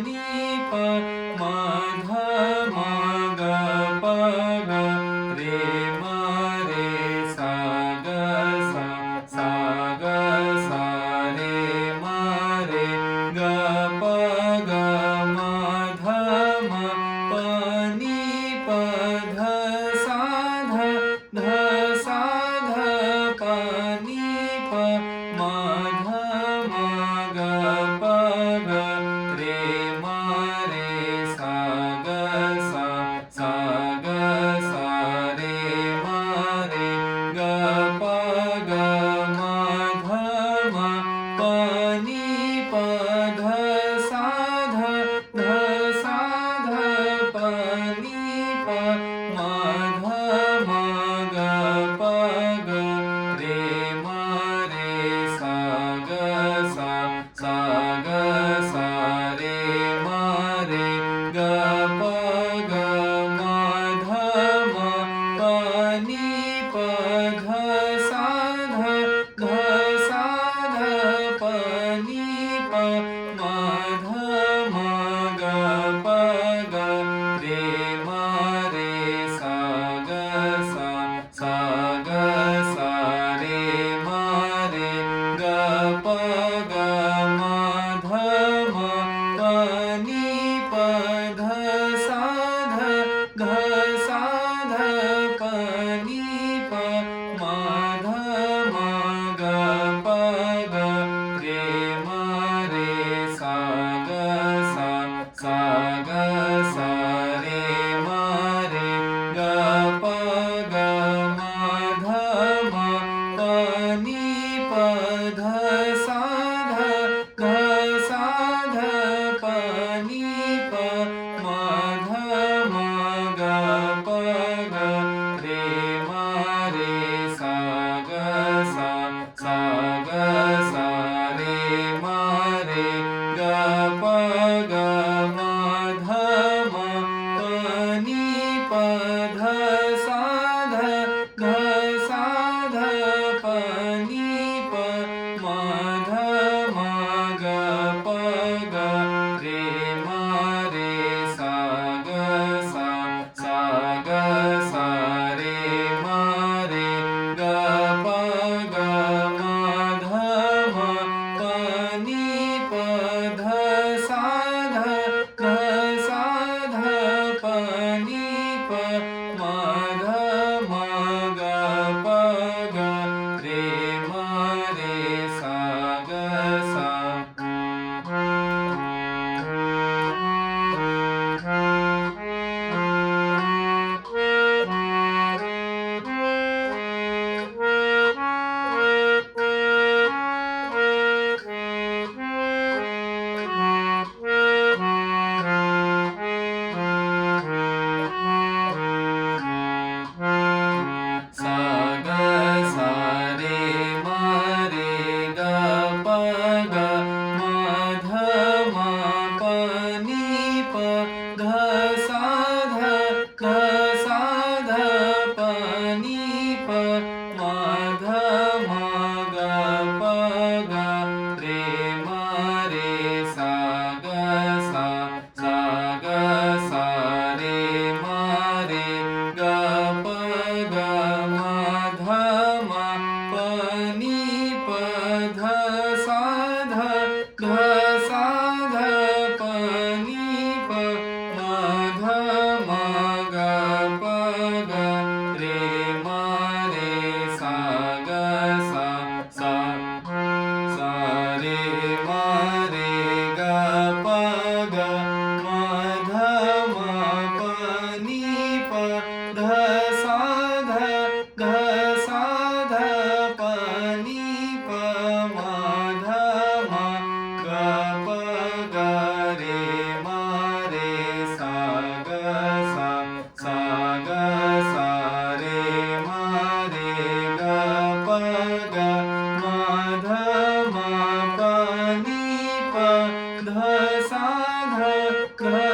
नी प म ध म ग प ग रे म रे सा ग सा सा ग सा रे म रे ग प ग म ध म प नी प ध सा ध ध सा ध प नी प म ध म ग प ग रे म रे सा ग सा सा ग सा रे म रे ग प ग म ध म प नी प ध सा ध ध सा ध प नी प म ध म ग प ग रे म रे सा ग सा सा ग सा रे म रे ग प ग म ध म प नी प ध सा ध ध सा ध प नी प म ध म ग प ग रे म रे सा ग सा सा ग सा रे म रे ग प ग म ध म प नी प ध सा ध ध सा ध प नी प म ध म ग प ग रे म रे सा ग सा सा ग सा रे म रे ग प ग म ध म प नी प ध सा ध ध सा ध प नी प म ध म ग प ग रे म रे सा ग सा सा ग सा रे म रे ग प ग म ध म प नी प ध सा ध ध सा ध प नी प म ध म ग प ग रे म रे सा ग सा सा ग सा रे म रे ग प ग म ध म प नी प ध सा ध ध सा ध प नी प म ध म ग प ग रे म रे सा ग सा सा ग सा रे म रे ग प ग म ध म प नी प ध सा ध ध सा ध प नी प म ध म ग प ग रे म रे सा ग सा सा ग सा रे म रे ग प ग म ध म प नी प ध सा ध ध सा ध प नी प म ध म ग प ग रे म रे सा ग सा सा सा रे म रे ग प ग म ध म प नी प ध सा ध ध सा ध प नी प म ध म ग प ग रे म रे सा ग सा सा ग सा रे म रे ग प ग म ध म प नी प ध सा ध ध